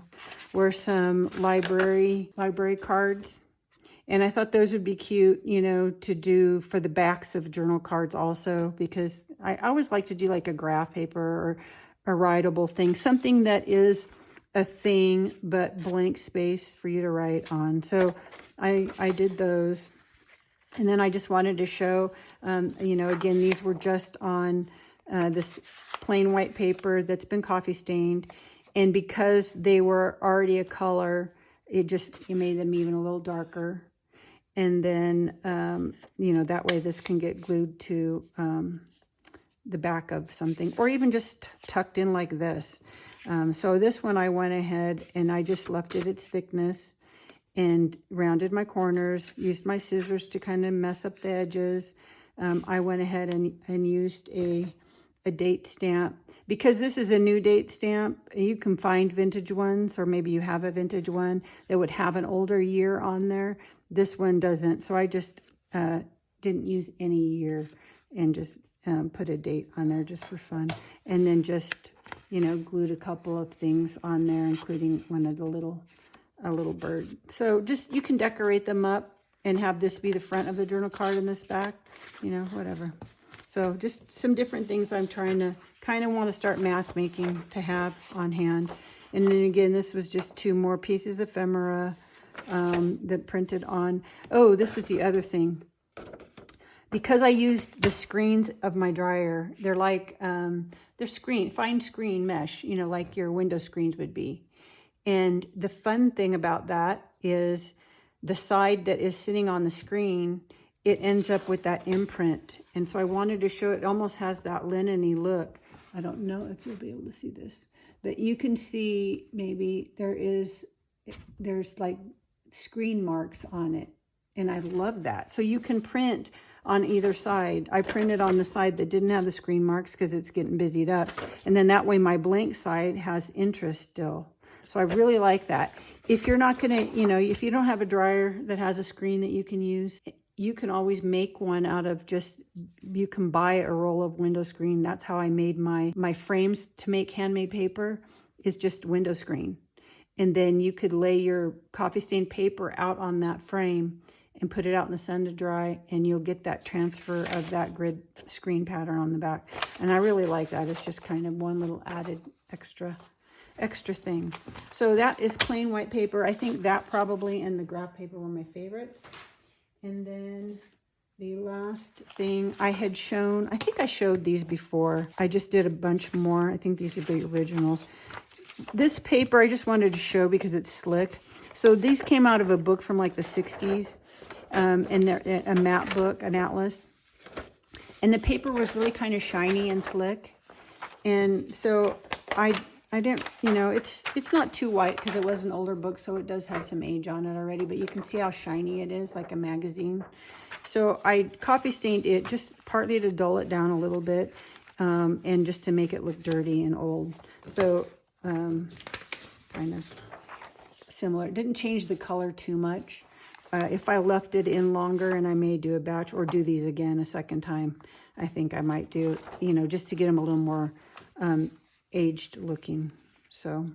were some library cards. And I thought those would be cute, you know, to do for the backs of journal cards also, because I always like to do like a graph paper or a writable thing, something that is a thing but blank space for you to write on. So I did those. And then I just wanted to show, you know, again, these were just on this plain white paper that's been coffee stained. And because they were already a color, it made them even a little darker. And then, you know, that way this can get glued to the back of something, or even just tucked in like this. So this one I went ahead and I just left it its thickness and rounded my corners, used my scissors to kind of mess up the edges. I went ahead and used a date stamp. Because this is a new date stamp, you can find vintage ones, or maybe you have a vintage one that would have an older year on there. This one doesn't, so I just didn't use any year and just put a date on there just for fun. And then just, you know, glued a couple of things on there, including one of the a little bird. So just, you can decorate them up and have this be the front of the journal card and this back, you know, whatever. So just some different things I'm trying to kind of want to start mass making to have on hand. And then again, this was just 2 more pieces of ephemera that printed on. Oh, this is the other thing. Because I used the screens of my dryer, they're like, they're fine screen mesh, you know, like your window screens would be. And the fun thing about that is the side that is sitting on the screen, it ends up with that imprint. And so I wanted to show it almost has that linen-y look. I don't know if you'll be able to see this, but you can see maybe there's like screen marks on it. And I love that. So you can print on either side. I printed on the side that didn't have the screen marks because it's getting busied up. And then that way my blank side has interest still. So I really like that. If you're not gonna, you know, if you don't have a dryer that has a screen that you can use, you can always make one out of you can buy a roll of window screen. That's how I made my frames to make handmade paper, is just window screen. And then you could lay your coffee stained paper out on that frame and put it out in the sun to dry, and you'll get that transfer of that grid screen pattern on the back. And I really like that. It's just kind of one little added extra thing. So that is plain white paper. I think that probably and the graph paper were my favorites. And then the last thing I had shown, I think I showed these before. I just did a bunch more. I think these are the originals. this paper I just wanted to show because it's slick. So these came out of a book from like the 60s, and they're a map book, an atlas. And the paper was really kind of shiny and slick. And so I didn't, you know, it's not too white because it was an older book, so it does have some age on it already, but you can see how shiny it is, like a magazine. So I coffee stained it just partly to dull it down a little bit, and just to make it look dirty and old. So kind of similar. It didn't change the color too much. If I left it in longer, and I may do a batch or do these again a second time, I think I might do, you know, just to get them a little more aged looking. So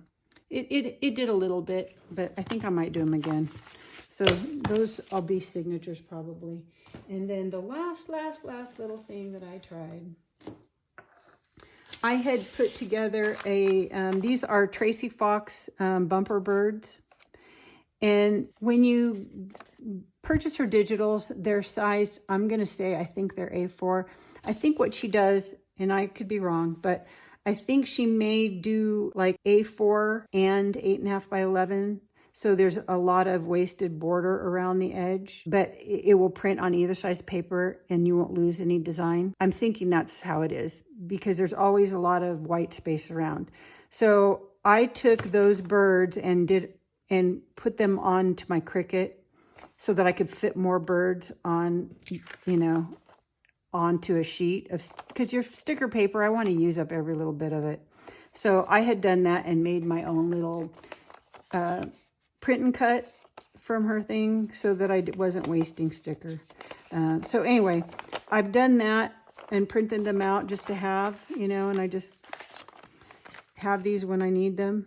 it did a little bit, but I think I might do them again. So those will be signatures probably. And then the last little thing that I tried, I had put together a, these are Tracy Fox bumper birds. And when you purchase her digitals, their size, I'm going to say, I think they're A4. I think what she does, and I could be wrong, but I think she may do like A4 and 8.5 by 11. So there's a lot of wasted border around the edge, but it will print on either size paper and you won't lose any design. I'm thinking that's how it is because there's always a lot of white space around. So I took those birds and put them onto my Cricut so that I could fit more birds on, you know, onto a sheet of, because your sticker paper, I want to use up every little bit of it. So I had done that and made my own little print and cut from her thing so that I wasn't wasting sticker. So anyway, I've done that and printed them out just to have, you know, and I just have these when I need them.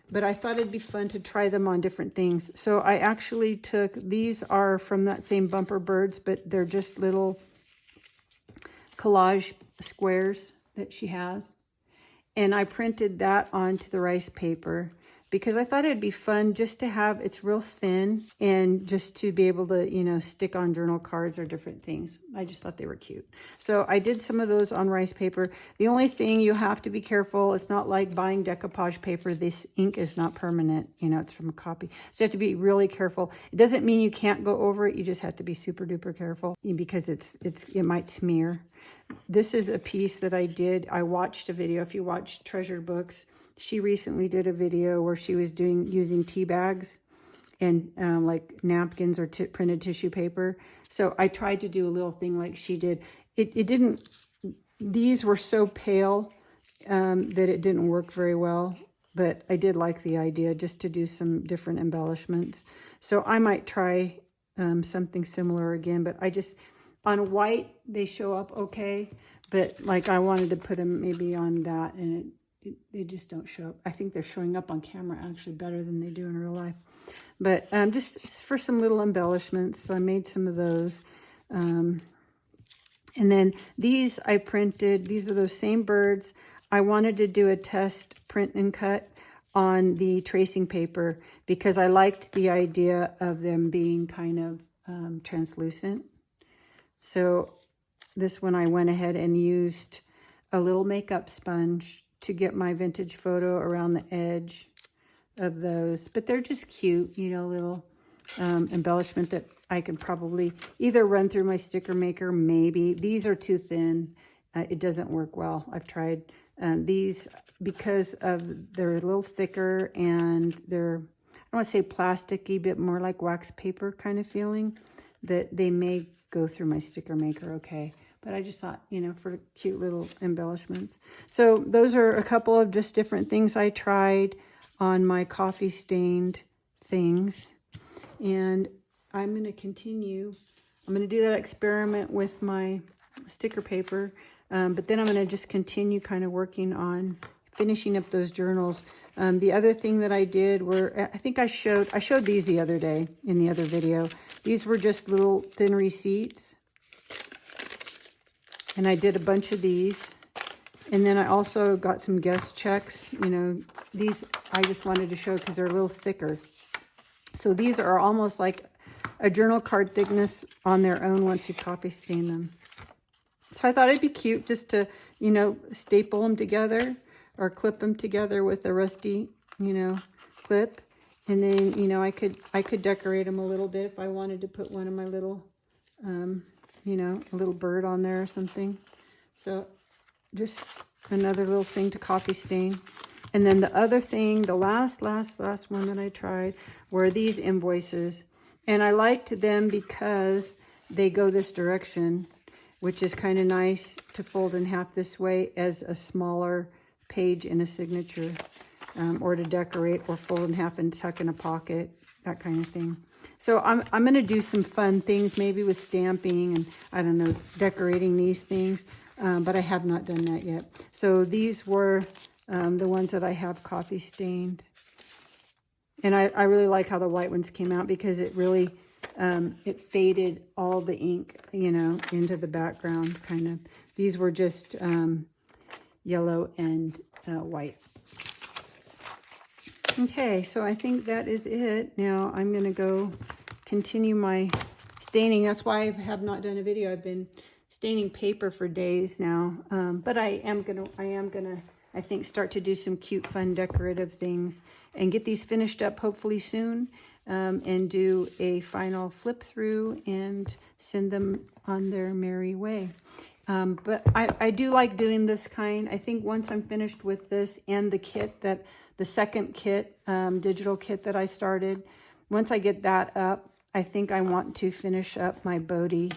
But I thought it'd be fun to try them on different things. So I actually took, these are from that same bumper birds, but they're just little collage squares that she has. And I printed that onto the rice paper because I thought it'd be fun just to have, it's real thin and just to be able to, you know, stick on journal cards or different things. I just thought they were cute. So I did some of those on rice paper. The only thing you have to be careful, it's not like buying decoupage paper. This ink is not permanent, you know, it's from a copy. So you have to be really careful. It doesn't mean you can't go over it. You just have to be super duper careful because it might smear. This is a piece that I did. I watched a video. If you watch Treasured Books, she recently did a video where she was using tea bags and like napkins or printed tissue paper. So I tried to do a little thing like she did. It didn't, these were so pale that it didn't work very well, but I did like the idea just to do some different embellishments. So I might try something similar again, but I just, on white, they show up okay, but like I wanted to put them maybe on that and they just don't show up. I think they're showing up on camera actually better than they do in real life. But just for some little embellishments, so I made some of those. And then these I printed. These are those same birds. I wanted to do a test print and cut on the tracing paper because I liked the idea of them being kind of translucent. So this one I went ahead and used a little makeup sponge to get my vintage photo around the edge of those. But they're just cute, you know, little embellishment that I could probably either run through my sticker maker, maybe. These are too thin. It doesn't work well. I've tried these because of they're a little thicker and they're, I don't want to say plasticky, but more like wax paper kind of feeling, that they may go through my sticker maker okay. But I just thought, you know, for cute little embellishments. So those are a couple of just different things I tried on my coffee stained things. And I'm going to continue. I'm going to do that experiment with my sticker paper. But then I'm going to just continue kind of working on finishing up those journals. The other thing that I did were, I think I showed these the other day in the other video. These were just little thin receipts. And I did a bunch of these. And then I also got some guest checks. You know, these I just wanted to show because they're a little thicker. So these are almost like a journal card thickness on their own once you coffee stain them. So I thought it'd be cute just to, you know, staple them together or clip them together with a rusty you know, clip. And then, you know, I could decorate them a little bit if I wanted to put one of my little, you know, a little bird on there or something. So just another little thing to copy stain. And then the other thing, the last one that I tried were these invoices. And I liked them because they go this direction, which is kind of nice to fold in half this way as a smaller page in a signature, or to decorate, or fold in half and tuck in a pocket, that kind of thing. So I'm going to do some fun things, maybe with stamping and, I don't know, decorating these things, but I have not done that yet. So these were the ones that I have copy stained. And I really like how the white ones came out, because it really, it faded all the ink, you know, into the background, kind of. These were just yellow and white. Okay, so I think that is it. Now I'm going to go continue my staining. That's why I have not done a video. I've been staining paper for days now. But I am gonna, I think, start to do some cute, fun, decorative things and get these finished up hopefully soon, and do a final flip through and send them on their merry way. But I do like doing this kind. I think once I'm finished with this and the kit, that the second kit, digital kit that I started, once I get that up, I think I want to finish up my Bodhi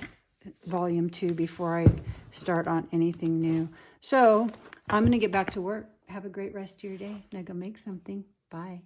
Volume 2 before I start on anything new. So I'm going to get back to work. Have a great rest of your day. Now go make something. Bye.